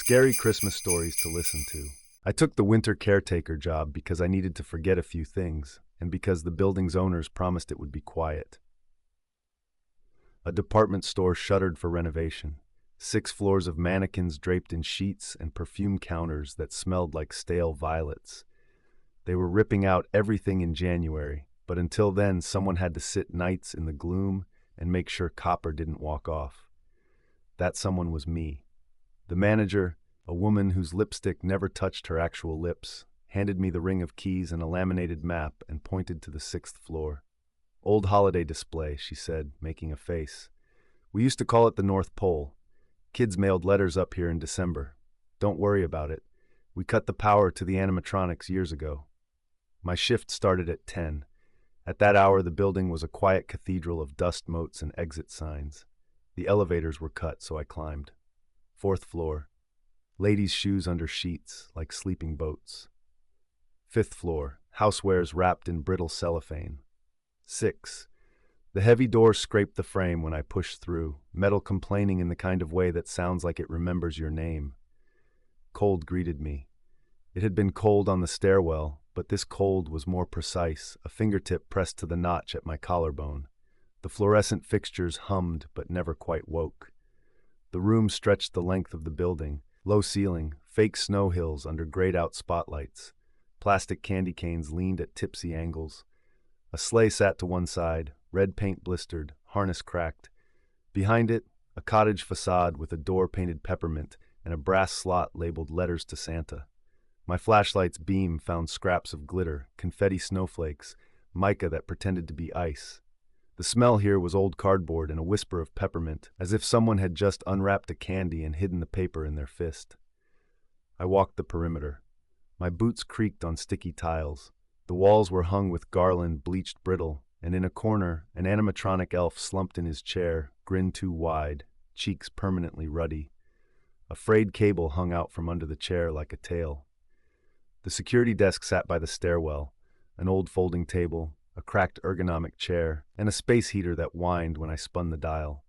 Scary Christmas stories to listen to. I took the winter caretaker job because I needed to forget a few things, and because the building's owners promised it would be quiet. A department store shuttered for renovation. 6 floors of mannequins draped in sheets and perfume counters that smelled like stale violets. They were ripping out everything in January, but until then someone had to sit nights in the gloom and make sure copper didn't walk off. That someone was me. The manager, a woman whose lipstick never touched her actual lips, handed me the ring of keys and a laminated map and pointed to the 6th floor. "Old holiday display," she said, making a face. "We used to call it the North Pole. Kids mailed letters up here in December. Don't worry about it. We cut the power to the animatronics years ago." My shift started at 10. At that hour, the building was a quiet cathedral of dust motes and exit signs. The elevators were cut, so I climbed. 4th floor. Ladies' shoes under sheets, like sleeping boats. 5th floor. Housewares wrapped in brittle cellophane. 6. The heavy door scraped the frame when I pushed through, metal complaining in the kind of way that sounds like it remembers your name. Cold greeted me. It had been cold on the stairwell, but this cold was more precise, a fingertip pressed to the notch at my collarbone. The fluorescent fixtures hummed but never quite woke. The room stretched the length of the building, low ceiling, fake snow hills under grayed-out spotlights. Plastic candy canes leaned at tipsy angles. A sleigh sat to one side, red paint blistered, harness cracked. Behind it, a cottage facade with a door painted peppermint and a brass slot labeled "Letters to Santa." My flashlight's beam found scraps of glitter, confetti snowflakes, mica that pretended to be ice. The smell here was old cardboard and a whisper of peppermint, as if someone had just unwrapped a candy and hidden the paper in their fist. I walked the perimeter. My boots creaked on sticky tiles. The walls were hung with garland bleached brittle, and in a corner, an animatronic elf slumped in his chair, grin too wide, cheeks permanently ruddy. A frayed cable hung out from under the chair like a tail. The security desk sat by the stairwell, an old folding table, a cracked ergonomic chair, and a space heater that whined when I spun the dial.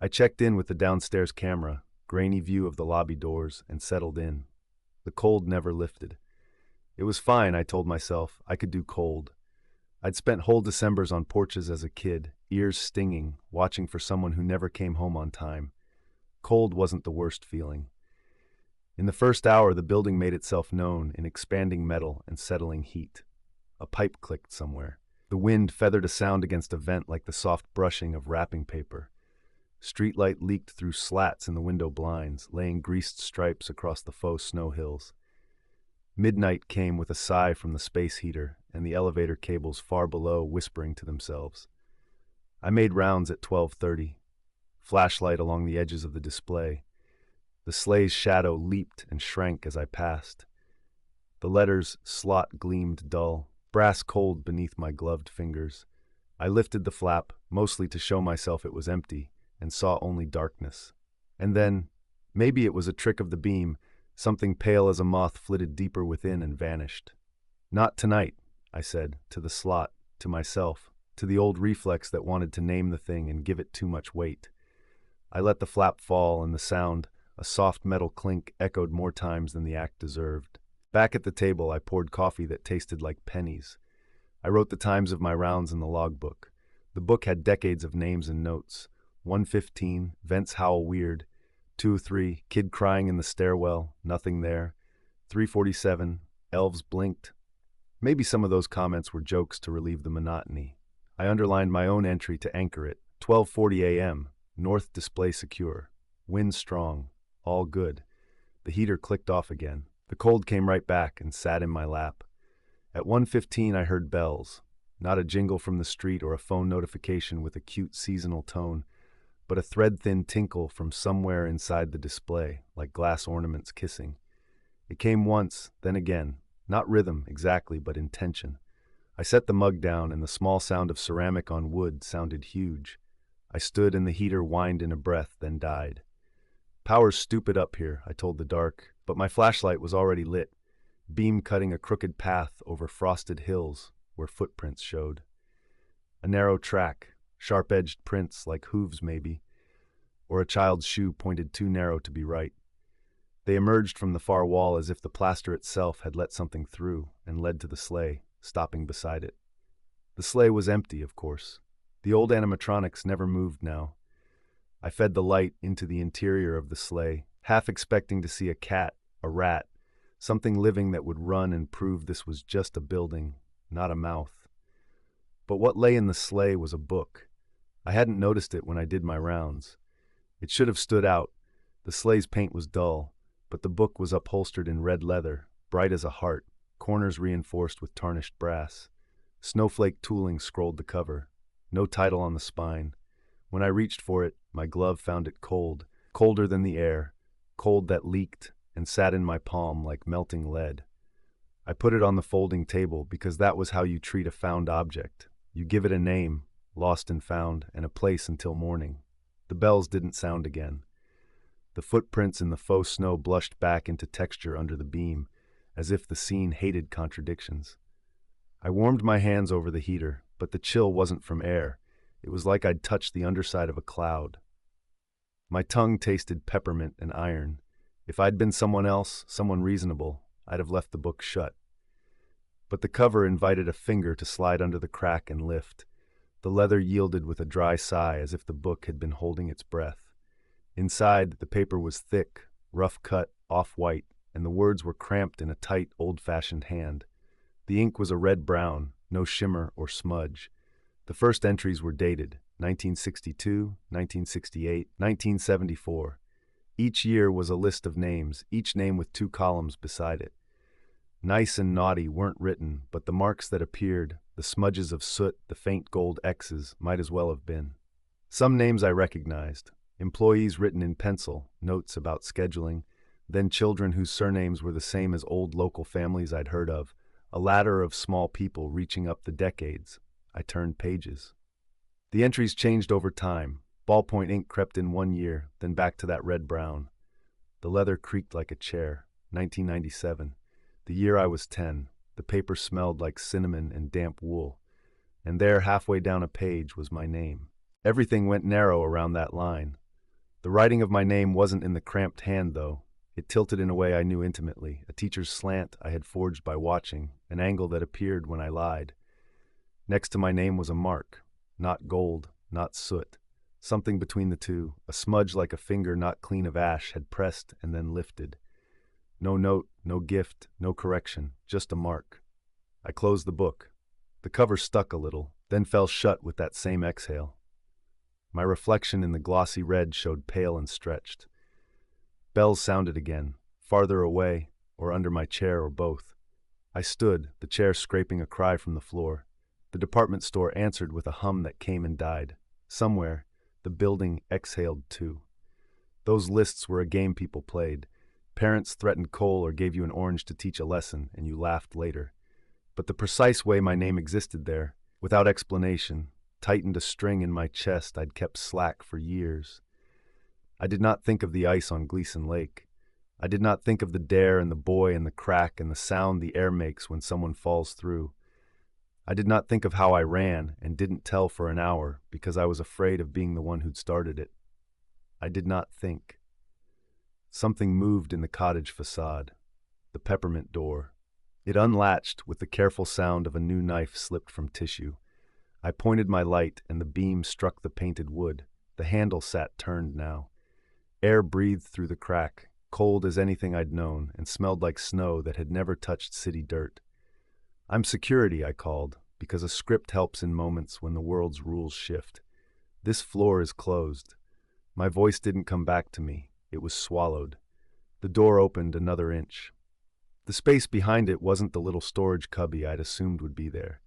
I checked in with the downstairs camera, grainy view of the lobby doors, and settled in. The cold never lifted. It was fine, I told myself. I could do cold. I'd spent whole Decembers on porches as a kid, ears stinging, watching for someone who never came home on time. Cold wasn't the worst feeling. In the first hour, the building made itself known in expanding metal and settling heat. A pipe clicked somewhere. The wind feathered a sound against a vent like the soft brushing of wrapping paper. Streetlight leaked through slats in the window blinds, laying greased stripes across the faux snow hills. Midnight came with a sigh from the space heater and the elevator cables far below whispering to themselves. I made rounds at 12:30. Flashlight along the edges of the display. The sleigh's shadow leaped and shrank as I passed. The letters slot gleamed dull, brass cold beneath my gloved fingers. I lifted the flap, mostly to show myself it was empty, and saw only darkness. And then, maybe it was a trick of the beam, something pale as a moth flitted deeper within and vanished. "Not tonight," I said, to the slot, to myself, to the old reflex that wanted to name the thing and give it too much weight. I let the flap fall, and the sound, a soft metal clink, echoed more times than the act deserved. Back at the table, I poured coffee that tasted like pennies. I wrote the times of my rounds in the logbook. The book had decades of names and notes. 1:15, vents howl weird. 2:03, kid crying in the stairwell, nothing there. 3:47, elves blinked. Maybe some of those comments were jokes to relieve the monotony. I underlined my own entry to anchor it. 12:40 a.m., north display secure. Wind strong. All good. The heater clicked off again. The cold came right back and sat in my lap. At 1:15 I heard bells. Not a jingle from the street or a phone notification with a cute seasonal tone, but a thread-thin tinkle from somewhere inside the display, like glass ornaments kissing. It came once, then again. Not rhythm, exactly, but intention. I set the mug down, and the small sound of ceramic on wood sounded huge. I stood, and the heater whined in a breath, then died. "Power's stupid up here," I told the dark, but my flashlight was already lit, beam cutting a crooked path over frosted hills where footprints showed. A narrow track, sharp-edged prints like hooves maybe, or a child's shoe pointed too narrow to be right. They emerged from the far wall as if the plaster itself had let something through and led to the sleigh, stopping beside it. The sleigh was empty, of course. The old animatronics never moved now. I fed the light into the interior of the sleigh, half expecting to see a cat, a rat, something living that would run and prove this was just a building, not a mouth. But what lay in the sleigh was a book. I hadn't noticed it when I did my rounds. It should have stood out. The sleigh's paint was dull, but the book was upholstered in red leather, bright as a heart, corners reinforced with tarnished brass. Snowflake tooling scrolled the cover. No title on the spine. When I reached for it, my glove found it cold, colder than the air, cold that leaked and sat in my palm like melting lead. I put it on the folding table because that was how you treat a found object. You give it a name, lost and found, and a place until morning. The bells didn't sound again. The footprints in the faux snow blushed back into texture under the beam, as if the scene hated contradictions. I warmed my hands over the heater, but the chill wasn't from air. It was like I'd touched the underside of a cloud. My tongue tasted peppermint and iron. If I'd been someone else, someone reasonable, I'd have left the book shut. But the cover invited a finger to slide under the crack and lift. The leather yielded with a dry sigh as if the book had been holding its breath. Inside, the paper was thick, rough-cut, off-white, and the words were cramped in a tight, old-fashioned hand. The ink was a red-brown, no shimmer or smudge. The first entries were dated, 1962, 1968, 1974. Each year was a list of names, each name with 2 columns beside it. Nice and naughty weren't written, but the marks that appeared, the smudges of soot, the faint gold X's, might as well have been. Some names I recognized. Employees written in pencil, notes about scheduling, then children whose surnames were the same as old local families I'd heard of, a ladder of small people reaching up the decades. I turned pages. The entries changed over time. Ballpoint ink crept in one year, then back to that red-brown. The leather creaked like a chair. 1997. The year I was 10. The paper smelled like cinnamon and damp wool. And there, halfway down a page, was my name. Everything went narrow around that line. The writing of my name wasn't in the cramped hand, though. It tilted in a way I knew intimately, a teacher's slant I had forged by watching, an angle that appeared when I lied. Next to my name was a mark. Not gold, not soot. Something between the two, a smudge like a finger not clean of ash had pressed and then lifted. No note, no gift, no correction, just a mark. I closed the book. The cover stuck a little, then fell shut with that same exhale. My reflection in the glossy red showed pale and stretched. Bells sounded again, farther away, or under my chair, or both. I stood, the chair scraping a cry from the floor. The department store answered with a hum that came and died. Somewhere, the building exhaled too. Those lists were a game people played. Parents threatened coal or gave you an orange to teach a lesson, and you laughed later. But the precise way my name existed there, without explanation, tightened a string in my chest I'd kept slack for years. I did not think of the ice on Gleason Lake. I did not think of the dare and the boy and the crack and the sound the air makes when someone falls through. I did not think of how I ran and didn't tell for an hour because I was afraid of being the one who'd started it. I did not think. Something moved in the cottage facade, the peppermint door. It unlatched with the careful sound of a new knife slipped from tissue. I pointed my light and the beam struck the painted wood. The handle sat turned now. Air breathed through the crack, cold as anything I'd known, and smelled like snow that had never touched city dirt. "I'm security," I called, because a script helps in moments when the world's rules shift. "This floor is closed." My voice didn't come back to me. It was swallowed. The door opened another inch. The space behind it wasn't the little storage cubby I'd assumed would be there.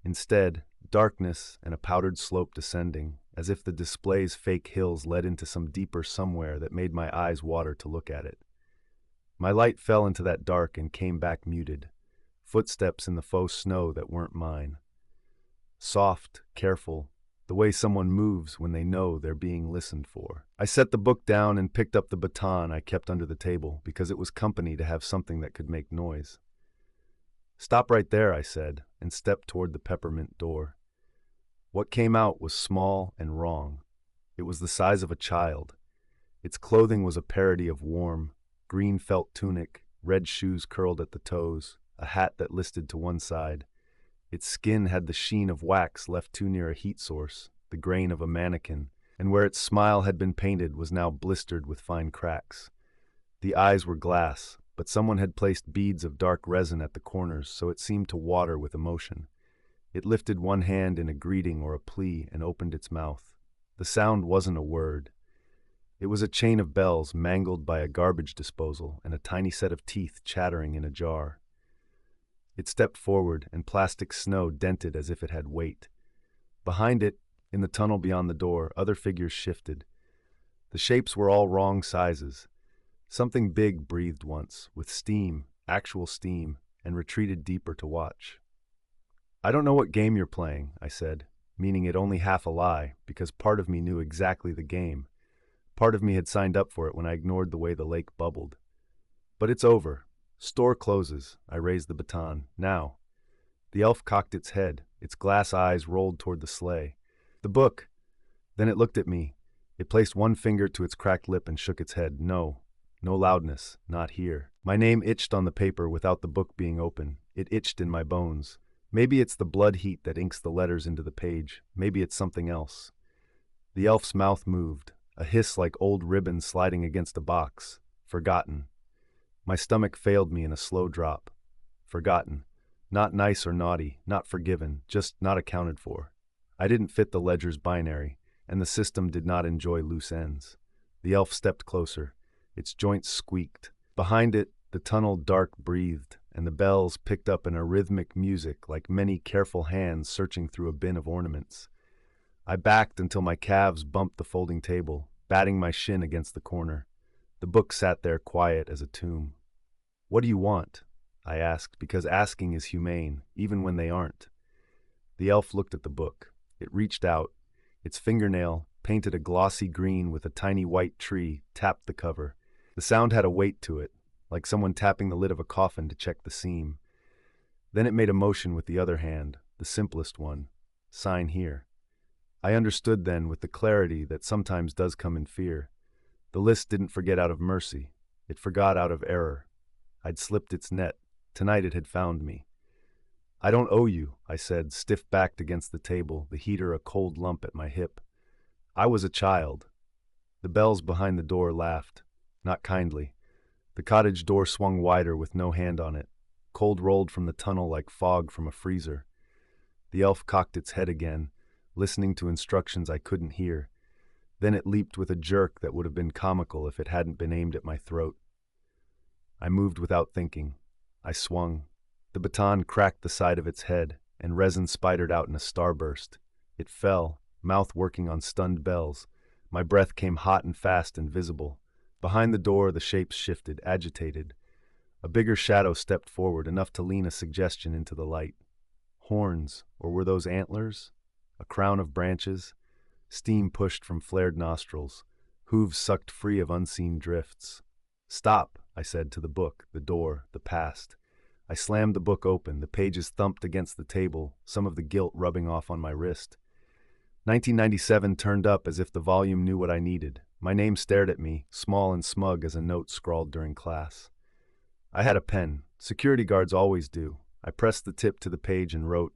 Instead, darkness and a powdered slope descending, as if the display's fake hills led into some deeper somewhere that made my eyes water to look at it. My light fell into that dark and came back muted. Footsteps in the faux snow that weren't mine. Soft, careful, the way someone moves when they know they're being listened for. I set the book down and picked up the baton I kept under the table because it was company to have something that could make noise. "Stop right there," I said, and stepped toward the peppermint door. What came out was small and wrong. It was the size of a child. Its clothing was a parody of warm, green felt tunic, red shoes curled at the toes, a hat that listed to one side. Its skin had the sheen of wax left too near a heat source, the grain of a mannequin, and where its smile had been painted was now blistered with fine cracks. The eyes were glass, but someone had placed beads of dark resin at the corners so it seemed to water with emotion. It lifted one hand in a greeting or a plea and opened its mouth. The sound wasn't a word. It was a chain of bells mangled by a garbage disposal and a tiny set of teeth chattering in a jar. It stepped forward, and plastic snow dented as if it had weight. Behind it, in the tunnel beyond the door, other figures shifted. The shapes were all wrong sizes. Something big breathed once, with steam, actual steam, and retreated deeper to watch. "I don't know what game you're playing," I said, meaning it only half a lie, because part of me knew exactly the game. Part of me had signed up for it when I ignored the way the lake bubbled. "But it's over. Store closes." I raised the baton. "Now." The elf cocked its head. Its glass eyes rolled toward the sleigh. "The book." Then it looked at me. It placed one finger to its cracked lip and shook its head. "No. No loudness. Not here." My name itched on the paper without the book being open. It itched in my bones. Maybe it's the blood heat that inks the letters into the page. Maybe it's something else. The elf's mouth moved, a hiss like old ribbon sliding against a box. Forgotten. My stomach failed me in a slow drop. Forgotten. Not nice or naughty, not forgiven, just not accounted for. I didn't fit the ledger's binary, and the system did not enjoy loose ends. The elf stepped closer. Its joints squeaked. Behind it, the tunnel dark breathed, and the bells picked up an arrhythmic music like many careful hands searching through a bin of ornaments. I backed until my calves bumped the folding table, batting my shin against the corner. The book sat there quiet as a tomb. "What do you want?" I asked, because asking is humane, even when they aren't. The elf looked at the book. It reached out. Its fingernail, painted a glossy green with a tiny white tree, tapped the cover. The sound had a weight to it, like someone tapping the lid of a coffin to check the seam. Then it made a motion with the other hand, the simplest one. "Sign here." I understood then with the clarity that sometimes does come in fear. The list didn't forget out of mercy. It forgot out of error. I'd slipped its net. Tonight it had found me. "I don't owe you," I said, stiff-backed against the table, the heater a cold lump at my hip. "I was a child." The bells behind the door laughed, not kindly. The cottage door swung wider with no hand on it. Cold rolled from the tunnel like fog from a freezer. The elf cocked its head again, listening to instructions I couldn't hear. Then it leaped with a jerk that would have been comical if it hadn't been aimed at my throat. I moved without thinking. I swung. The baton cracked the side of its head, and resin spidered out in a starburst. It fell, mouth working on stunned bells. My breath came hot and fast and visible. Behind the door, the shapes shifted, agitated. A bigger shadow stepped forward, enough to lean a suggestion into the light. Horns, or were those antlers? A crown of branches? Steam pushed from flared nostrils. Hooves sucked free of unseen drifts. "Stop," I said to the book, the door, the past. I slammed the book open, the pages thumped against the table, some of the gilt rubbing off on my wrist. 1997 turned up as if the volume knew what I needed. My name stared at me, small and smug as a note scrawled during class. I had a pen. Security guards always do. I pressed the tip to the page and wrote,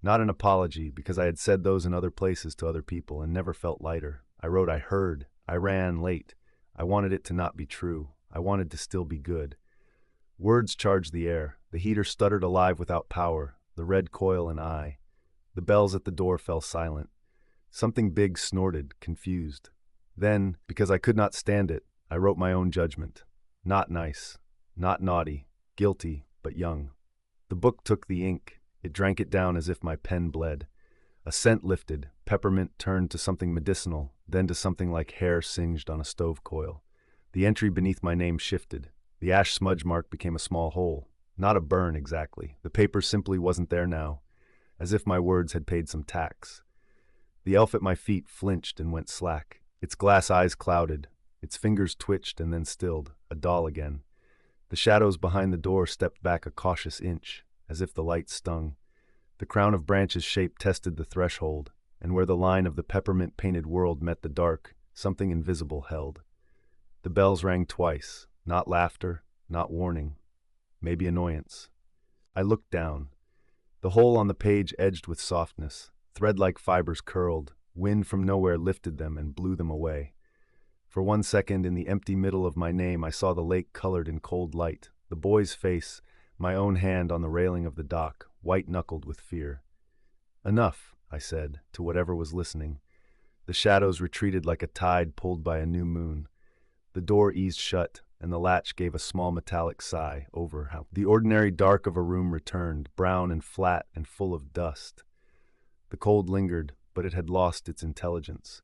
not an apology, because I had said those in other places to other people and never felt lighter. I wrote I heard. I ran late. I wanted it to not be true. I wanted to still be good. Words charged the air. The heater stuttered alive without power, the red coil an eye. The bells at the door fell silent. Something big snorted, confused. Then, because I could not stand it, I wrote my own judgment. Not nice, not naughty, guilty, but young. The book took the ink. It drank it down as if my pen bled. A scent lifted. Peppermint turned to something medicinal, then to something like hair singed on a stove coil. The entry beneath my name shifted. The ash smudge mark became a small hole. Not a burn, exactly. The paper simply wasn't there now, as if my words had paid some tax. The elf at my feet flinched and went slack. Its glass eyes clouded. Its fingers twitched and then stilled, a doll again. The shadows behind the door stepped back a cautious inch, as if the light stung. The crown of branches shape tested the threshold, and where the line of the peppermint-painted world met the dark, something invisible held. The bells rang twice, Not laughter, not warning, maybe annoyance. I looked down. The hole on the page edged with softness, thread-like fibers curled, wind from nowhere lifted them and blew them away. For 1 second, in the empty middle of my name, I saw the lake colored in cold light, the boy's face, my own hand on the railing of the dock, white-knuckled with fear. "Enough," I said, to whatever was listening. The shadows retreated like a tide pulled by a new moon. The door eased shut, and the latch gave a small metallic sigh over how the ordinary dark of a room returned, brown and flat and full of dust. The cold lingered, but it had lost its intelligence.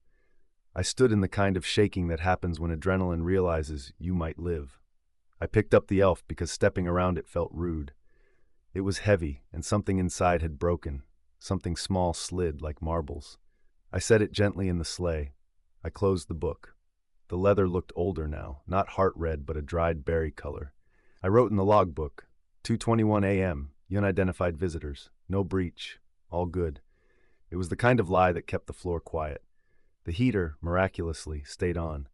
I stood in the kind of shaking that happens when adrenaline realizes you might live. I picked up the elf because stepping around it felt rude. It was heavy, and something inside had broken. Something small slid like marbles. I set it gently in the sleigh. I closed the book. The leather looked older now, not heart red but a dried berry color. I wrote in the logbook, 2:21 a.m., unidentified visitors, no breach, all good. It was the kind of lie that kept the floor quiet. The heater, miraculously, stayed on.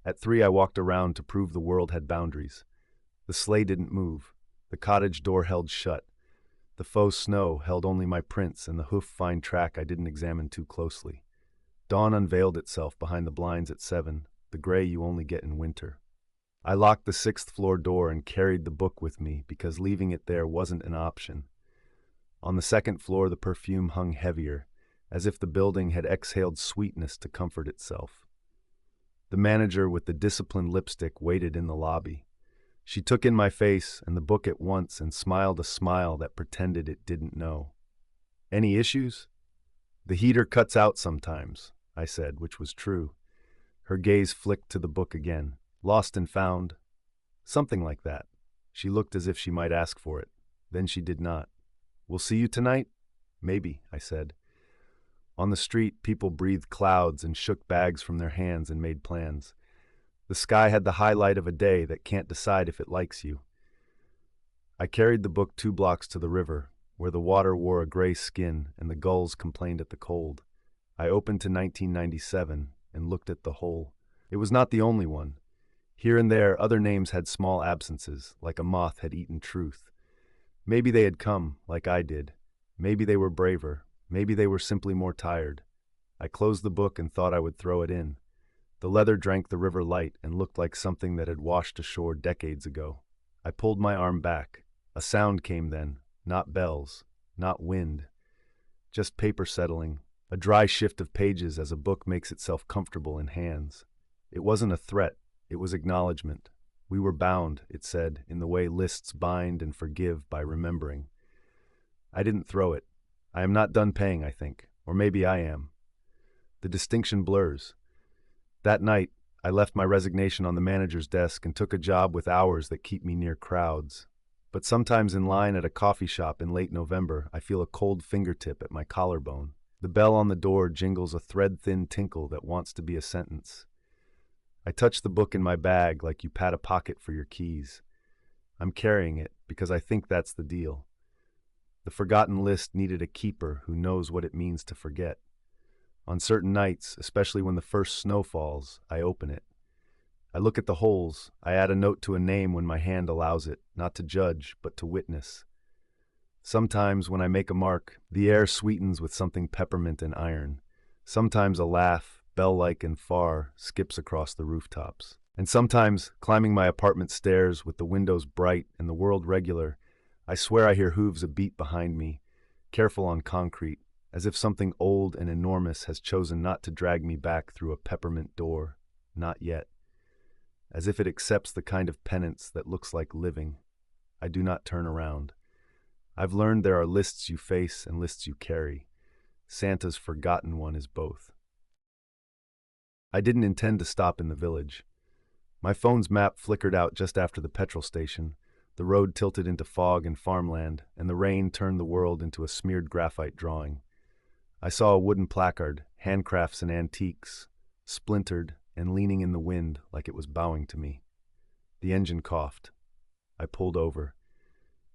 At 3 I walked around to prove the world had boundaries. The sleigh didn't move. The cottage door held shut. The faux snow held only my prints and the hoof-fine track I didn't examine too closely. Dawn unveiled itself behind the blinds at 7, the gray you only get in winter. I locked the 6th-floor door and carried the book with me because leaving it there wasn't an option. On the 2nd floor the perfume hung heavier, as if the building had exhaled sweetness to comfort itself. The manager with the disciplined lipstick waited in the lobby. She took in my face and the book at once and smiled a smile that pretended it didn't know. "Any issues?" "The heater cuts out sometimes," I said, which was true. Her gaze flicked to the book again. "Lost and found." "Something like that." She looked as if she might ask for it. Then she did not. "We'll see you tonight?" "Maybe," I said. On the street, people breathed clouds and shook bags from their hands and made plans. The sky had the highlight of a day that can't decide if it likes you. I carried the book 2 blocks to the river, where the water wore a gray skin and the gulls complained at the cold. I opened to 1997 and looked at the hole. It was not the only one. Here and there, other names had small absences, like a moth had eaten truth. Maybe they had come, like I did. Maybe they were braver. Maybe they were simply more tired. I closed the book and thought I would throw it in. The leather drank the river light and looked like something that had washed ashore decades ago. I pulled my arm back. A sound came then, not bells, not wind, just paper settling, a dry shift of pages as a book makes itself comfortable in hands. It wasn't a threat, it was acknowledgement. We were bound, it said, in the way lists bind and forgive by remembering. I didn't throw it. I am not done paying, I think. Or maybe I am. The distinction blurs. That night, I left my resignation on the manager's desk and took a job with hours that keep me near crowds. But sometimes in line at a coffee shop in late November, I feel a cold fingertip at my collarbone. The bell on the door jingles a thread-thin tinkle that wants to be a sentence. I touch the book in my bag like you pat a pocket for your keys. I'm carrying it because I think that's the deal. The forgotten list needed a keeper who knows what it means to forget. On certain nights, especially when the first snow falls, I open it. I look at the holes. I add a note to a name when my hand allows it, not to judge, but to witness. Sometimes, when I make a mark, the air sweetens with something peppermint and iron. Sometimes a laugh, bell-like and far, skips across the rooftops. And sometimes, climbing my apartment stairs with the windows bright and the world regular, I swear I hear hooves a beat behind me, careful on concrete, as if something old and enormous has chosen not to drag me back through a peppermint door. Not yet. As if it accepts the kind of penance that looks like living. I do not turn around. I've learned there are lists you face and lists you carry. Santa's forgotten one is both. I didn't intend to stop in the village. My phone's map flickered out just after the petrol station. The road tilted into fog and farmland, and the rain turned the world into a smeared graphite drawing. I saw a wooden placard, handcrafts and antiques, splintered and leaning in the wind like it was bowing to me. The engine coughed. I pulled over.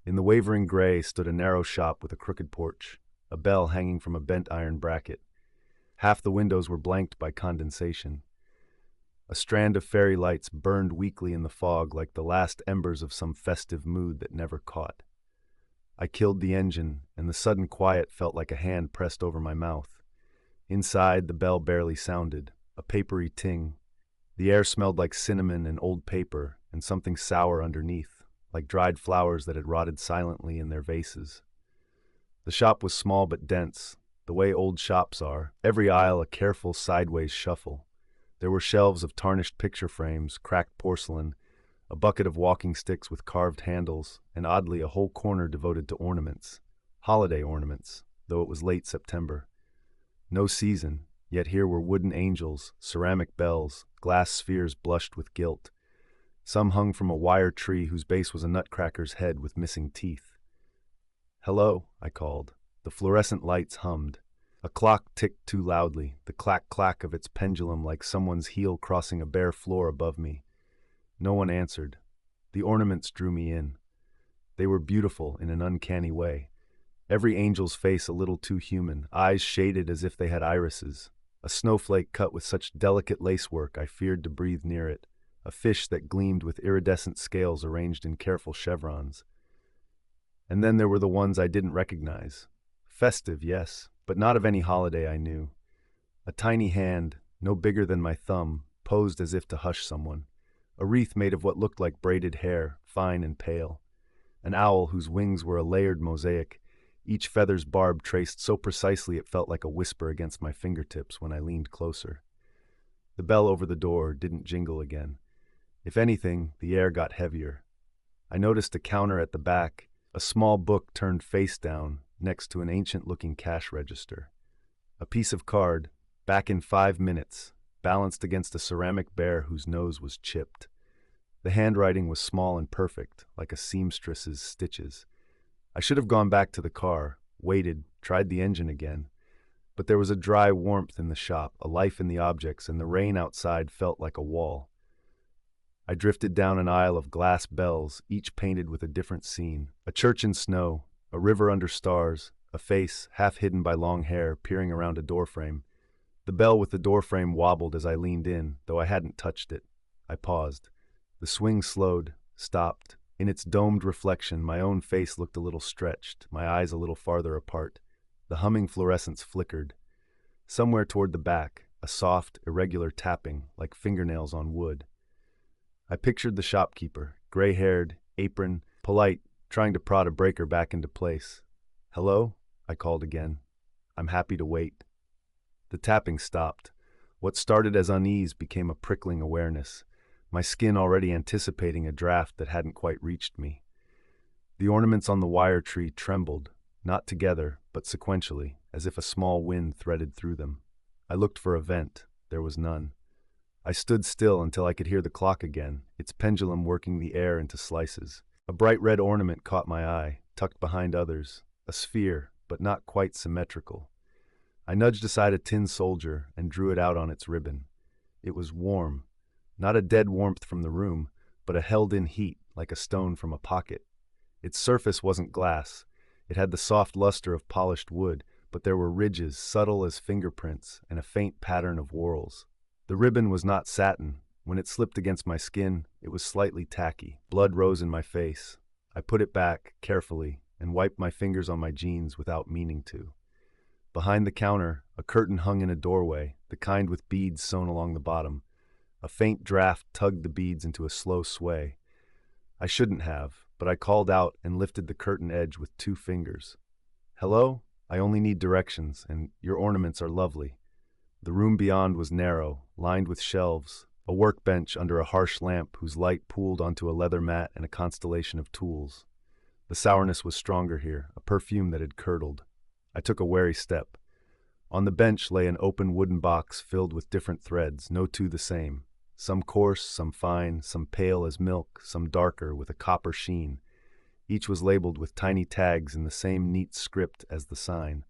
In the wavering gray stood a narrow shop with a crooked porch, a bell hanging from a bent iron bracket. Half the windows were blanked by condensation. A strand of fairy lights burned weakly in the fog like the last embers of some festive mood that never caught. I killed the engine, and the sudden quiet felt like a hand pressed over my mouth. Inside, the bell barely sounded, a papery ting. The air smelled like cinnamon and old paper, and something sour underneath, like dried flowers that had rotted silently in their vases. The shop was small but dense, the way old shops are, every aisle a careful sideways shuffle. There were shelves of tarnished picture frames, cracked porcelain, a bucket of walking sticks with carved handles, and oddly a whole corner devoted to ornaments. Holiday ornaments, though it was late September. No season, yet here were wooden angels, ceramic bells, glass spheres blushed with gilt. Some hung from a wire tree whose base was a nutcracker's head with missing teeth. "Hello," I called. The fluorescent lights hummed. A clock ticked too loudly, the clack-clack of its pendulum like someone's heel crossing a bare floor above me. No one answered. The ornaments drew me in. They were beautiful in an uncanny way. Every angel's face a little too human, eyes shaded as if they had irises. A snowflake cut with such delicate lacework I feared to breathe near it. A fish that gleamed with iridescent scales arranged in careful chevrons. And then there were the ones I didn't recognize. Festive, yes, but not of any holiday I knew. A tiny hand, no bigger than my thumb, posed as if to hush someone. A wreath made of what looked like braided hair, fine and pale. An owl whose wings were a layered mosaic, each feather's barb traced so precisely it felt like a whisper against my fingertips when I leaned closer. The bell over the door didn't jingle again. If anything, the air got heavier. I noticed a counter at the back, a small book turned face down next to an ancient-looking cash register. A piece of card, back in 5 minutes, balanced against a ceramic bear whose nose was chipped. The handwriting was small and perfect, like a seamstress's stitches. I should have gone back to the car, waited, tried the engine again. But there was a dry warmth in the shop, a life in the objects, and the rain outside felt like a wall. I drifted down an aisle of glass bells, each painted with a different scene. A church in snow, a river under stars, a face, half hidden by long hair, peering around a doorframe. The bell with the doorframe wobbled as I leaned in, though I hadn't touched it. I paused. The swing slowed, stopped. In its domed reflection, my own face looked a little stretched, my eyes a little farther apart. The humming fluorescence flickered. Somewhere toward the back, a soft, irregular tapping, like fingernails on wood. I pictured the shopkeeper, gray-haired, apron, polite, trying to prod a breaker back into place. "Hello?" I called again. "I'm happy to wait." The tapping stopped. What started as unease became a prickling awareness, my skin already anticipating a draft that hadn't quite reached me. The ornaments on the wire tree trembled, not together, but sequentially, as if a small wind threaded through them. I looked for a vent. There was none. I stood still until I could hear the clock again, its pendulum working the air into slices. A bright red ornament caught my eye, tucked behind others, a sphere, but not quite symmetrical. I nudged aside a tin soldier and drew it out on its ribbon. It was warm, not a dead warmth from the room, but a held-in heat like a stone from a pocket. Its surface wasn't glass. It had the soft luster of polished wood, but there were ridges subtle as fingerprints and a faint pattern of whorls. The ribbon was not satin. When it slipped against my skin, it was slightly tacky. Blood rose in my face. I put it back, carefully, and wiped my fingers on my jeans without meaning to. Behind the counter, a curtain hung in a doorway, the kind with beads sewn along the bottom. A faint draft tugged the beads into a slow sway. I shouldn't have, but I called out and lifted the curtain edge with 2 fingers. "Hello? I only need directions, and your ornaments are lovely." The room beyond was narrow, lined with shelves, a workbench under a harsh lamp whose light pooled onto a leather mat and a constellation of tools. The sourness was stronger here, a perfume that had curdled. I took a wary step. On the bench lay an open wooden box filled with different threads, no two the same. Some coarse, some fine, some pale as milk, some darker with a copper sheen. Each was labeled with tiny tags in the same neat script as the sign.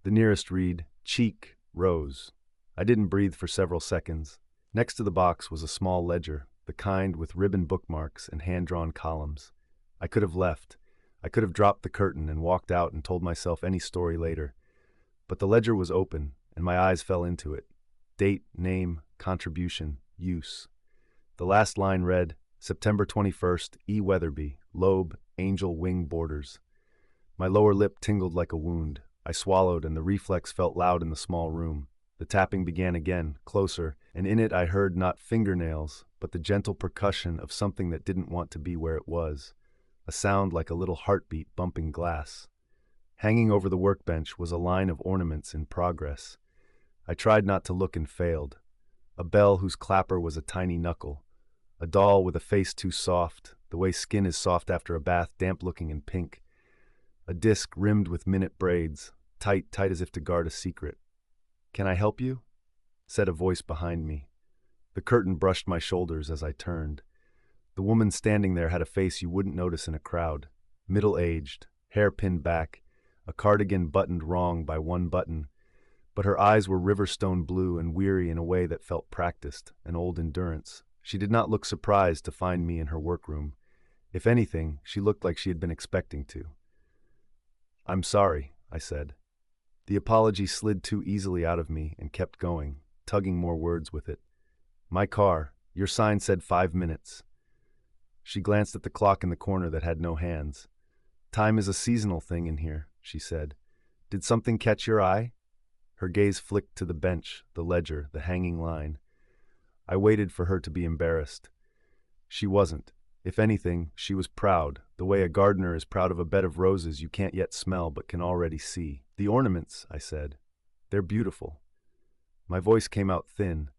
The nearest read, "Cheek, Rose." I didn't breathe for several seconds. Next to the box was a small ledger, the kind with ribbon bookmarks and hand-drawn columns. I could have left. I could have dropped the curtain and walked out and told myself any story later. But the ledger was open, and my eyes fell into it. Date, name, contribution, use. The last line read, September 21st, E. Weatherby, lobe, angel wing borders. My lower lip tingled like a wound. I swallowed, and the reflex felt loud in the small room. The tapping began again, closer, and in it I heard not fingernails, but the gentle percussion of something that didn't want to be where it was. A sound like a little heartbeat bumping glass. Hanging over the workbench was a line of ornaments in progress. I tried not to look and failed. A bell whose clapper was a tiny knuckle. A doll with a face too soft, the way skin is soft after a bath, damp-looking and pink. A disc rimmed with minute braids, tight as if to guard a secret. "Can I help you?" said a voice behind me. The curtain brushed my shoulders as I turned. The woman standing there had a face you wouldn't notice in a crowd. Middle-aged, hair pinned back, a cardigan buttoned wrong by one button, but her eyes were riverstone blue and weary in a way that felt practiced, an old endurance. She did not look surprised to find me in her workroom. If anything, she looked like she had been expecting to. "I'm sorry," I said. The apology slid too easily out of me and kept going, tugging more words with it. "My car. Your sign said 5 minutes." She glanced at the clock in the corner that had no hands. "Time is a seasonal thing in here," she said. "Did something catch your eye?" Her gaze flicked to the bench, the ledger, the hanging line. I waited for her to be embarrassed. She wasn't. If anything, she was proud, the way a gardener is proud of a bed of roses you can't yet smell but can already see. "The ornaments," I said. "They're beautiful." My voice came out thin.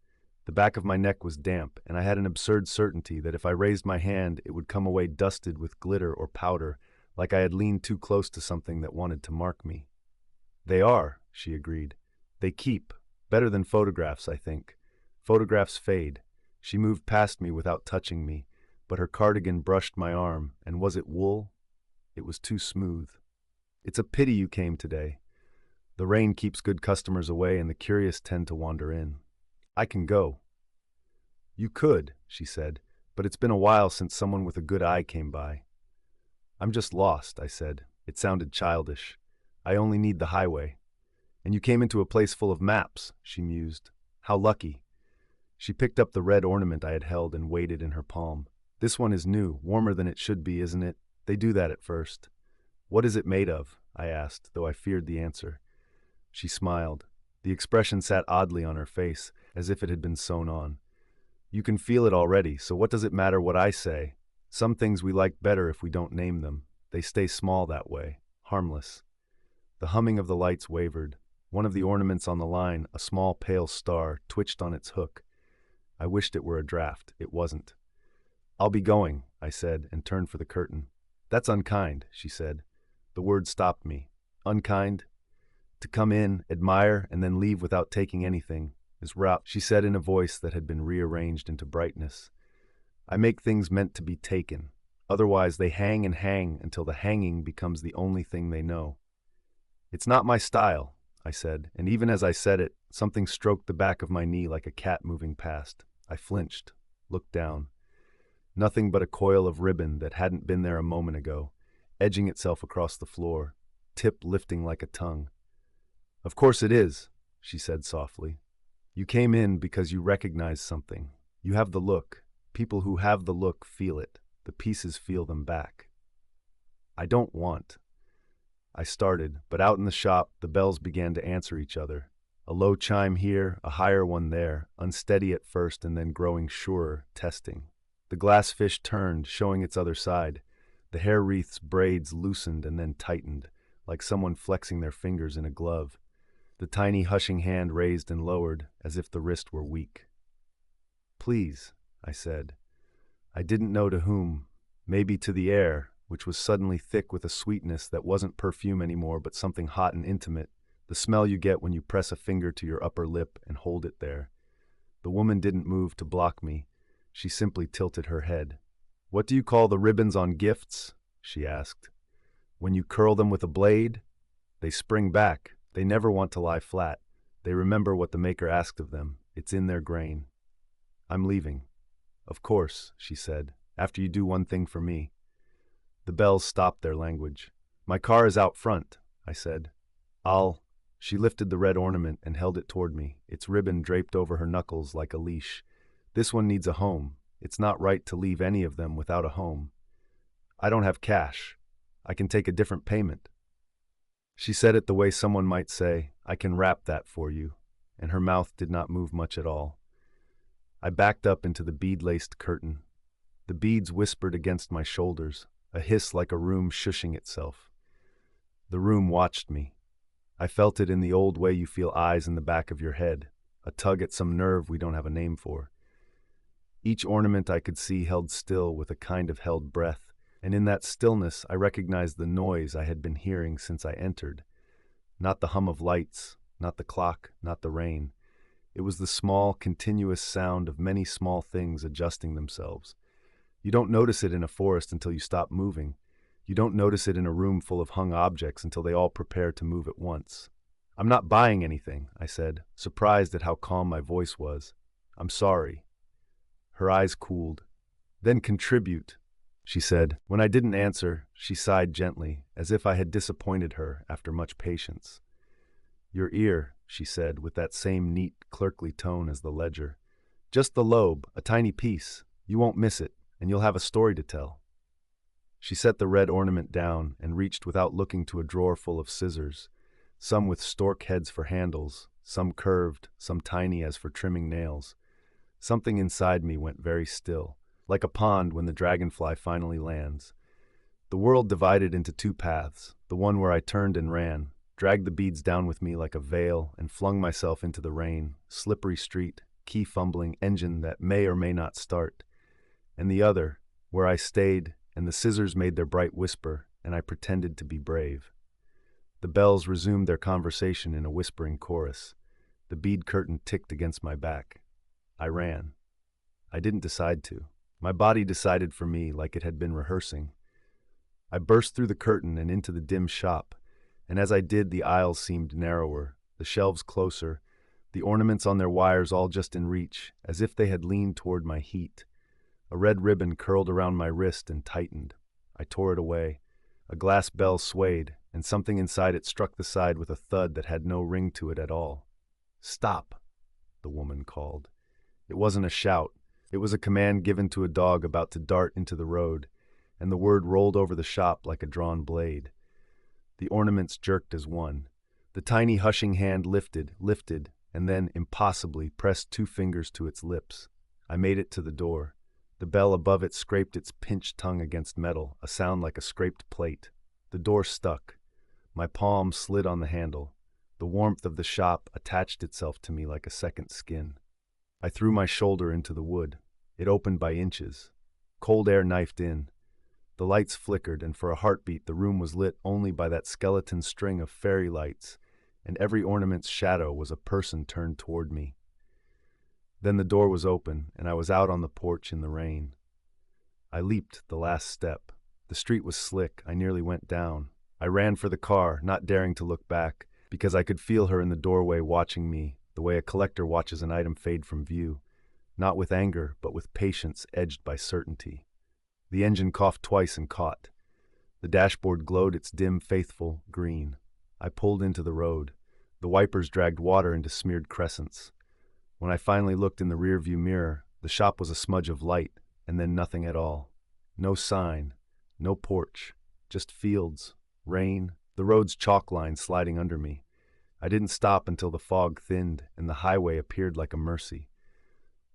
The back of my neck was damp, and I had an absurd certainty that if I raised my hand, it would come away dusted with glitter or powder, like I had leaned too close to something that wanted to mark me. "They are," she agreed. "They keep. Better than photographs, I think. Photographs fade." She moved past me without touching me, but her cardigan brushed my arm, and was it wool? It was too smooth. "It's a pity you came today. The rain keeps good customers away, and the curious tend to wander in. I can go." "You could," she said, "but it's been a while since someone with a good eye came by." "I'm just lost," I said. It sounded childish. "I only need the highway." "And you came into a place full of maps," she mused. "How lucky." She picked up the red ornament I had held and weighed it in her palm. "This one is new, warmer than it should be, isn't it? They do that at first." "What is it made of?" I asked, though I feared the answer. She smiled. The expression sat oddly on her face, as if it had been sewn on. "You can feel it already, so what does it matter what I say? Some things we like better if we don't name them. They stay small that way, harmless." The humming of the lights wavered. One of the ornaments on the line, a small pale star, twitched on its hook. I wished it were a draft. It wasn't. "I'll be going," I said, and turned for the curtain. "That's unkind," she said. The word stopped me. "Unkind? To come in, admire, and then leave without taking anything is rough," she said in a voice that had been rearranged into brightness. "I make things meant to be taken. Otherwise they hang and hang until the hanging becomes the only thing they know." "It's not my style," I said, and even as I said it, something stroked the back of my knee like a cat moving past. I flinched, looked down. Nothing but a coil of ribbon that hadn't been there a moment ago, edging itself across the floor, tip lifting like a tongue. "Of course it is," she said softly. "You came in because you recognized something. You have the look. People who have the look feel it. The pieces feel them back." "I don't want." I started, but out in the shop, the bells began to answer each other. A low chime here, a higher one there, unsteady at first and then growing surer, testing. The glass fish turned, showing its other side. The hair wreath's braids loosened and then tightened, like someone flexing their fingers in a glove. The tiny hushing hand raised and lowered, as if the wrist were weak. "Please," I said. I didn't know to whom. Maybe to the air, which was suddenly thick with a sweetness that wasn't perfume anymore but something hot and intimate, the smell you get when you press a finger to your upper lip and hold it there. The woman didn't move to block me. She simply tilted her head. "What do you call the ribbons on gifts?" she asked. "When you curl them with a blade? They spring back. They never want to lie flat. They remember what the maker asked of them. It's in their grain." "I'm leaving." "Of course," she said, "after you do one thing for me." The bells stopped their language. "My car is out front," I said. She lifted the red ornament and held it toward me, its ribbon draped over her knuckles like a leash. This one needs a home. It's not right to leave any of them without a home. I don't have cash. I can take a different payment. She said it the way someone might say, I can wrap that for you, and her mouth did not move much at all. I backed up into the bead-laced curtain. The beads whispered against my shoulders, a hiss like a room shushing itself. The room watched me. I felt it in the old way you feel eyes in the back of your head, a tug at some nerve we don't have a name for. Each ornament I could see held still with a kind of held breath, and in that stillness I recognized the noise I had been hearing since I entered. Not the hum of lights, not the clock, not the rain. It was the small, continuous sound of many small things adjusting themselves. You don't notice it in a forest until you stop moving. You don't notice it in a room full of hung objects until they all prepare to move at once. I'm not buying anything, I said, surprised at how calm my voice was. I'm sorry. Her eyes cooled. Then contribute, she said. When I didn't answer, she sighed gently, as if I had disappointed her after much patience. Your ear, she said, with that same neat, clerkly tone as the ledger. Just the lobe, a tiny piece. You won't miss it, and you'll have a story to tell. She set the red ornament down and reached without looking to a drawer full of scissors, some with stork heads for handles, some curved, some tiny as for trimming nails. Something inside me went very still, like a pond when the dragonfly finally lands. The world divided into two paths, the one where I turned and ran, dragged the beads down with me like a veil, and flung myself into the rain, slippery street, key-fumbling engine that may or may not start. And the other, where I stayed, and the scissors made their bright whisper, and I pretended to be brave. The bells resumed their conversation in a whispering chorus. The bead curtain ticked against my back. I ran. I didn't decide to. My body decided for me like it had been rehearsing. I burst through the curtain and into the dim shop, and as I did the aisles seemed narrower, the shelves closer, the ornaments on their wires all just in reach, as if they had leaned toward my heat. A red ribbon curled around my wrist and tightened. I tore it away. A glass bell swayed, and something inside it struck the side with a thud that had no ring to it at all. Stop, the woman called. It wasn't a shout. It was a command given to a dog about to dart into the road, and the word rolled over the shop like a drawn blade. The ornaments jerked as one. The tiny hushing hand lifted, and then, impossibly, pressed two fingers to its lips. I made it to the door. The bell above it scraped its pinched tongue against metal, a sound like a scraped plate. The door stuck. My palm slid on the handle. The warmth of the shop attached itself to me like a second skin. I threw my shoulder into the wood. It opened by inches. Cold air knifed in. The lights flickered, and for a heartbeat the room was lit only by that skeleton string of fairy lights, and every ornament's shadow was a person turned toward me. Then the door was open, and I was out on the porch in the rain. I leaped the last step. The street was slick. I nearly went down. I ran for the car, not daring to look back, because I could feel her in the doorway watching me, the way a collector watches an item fade from view, not with anger, but with patience edged by certainty. The engine coughed twice and caught. The dashboard glowed its dim, faithful green. I pulled into the road. The wipers dragged water into smeared crescents. When I finally looked in the rearview mirror, the shop was a smudge of light, and then nothing at all. No sign, no porch, just fields, rain, the road's chalk line sliding under me. I didn't stop until the fog thinned and the highway appeared like a mercy.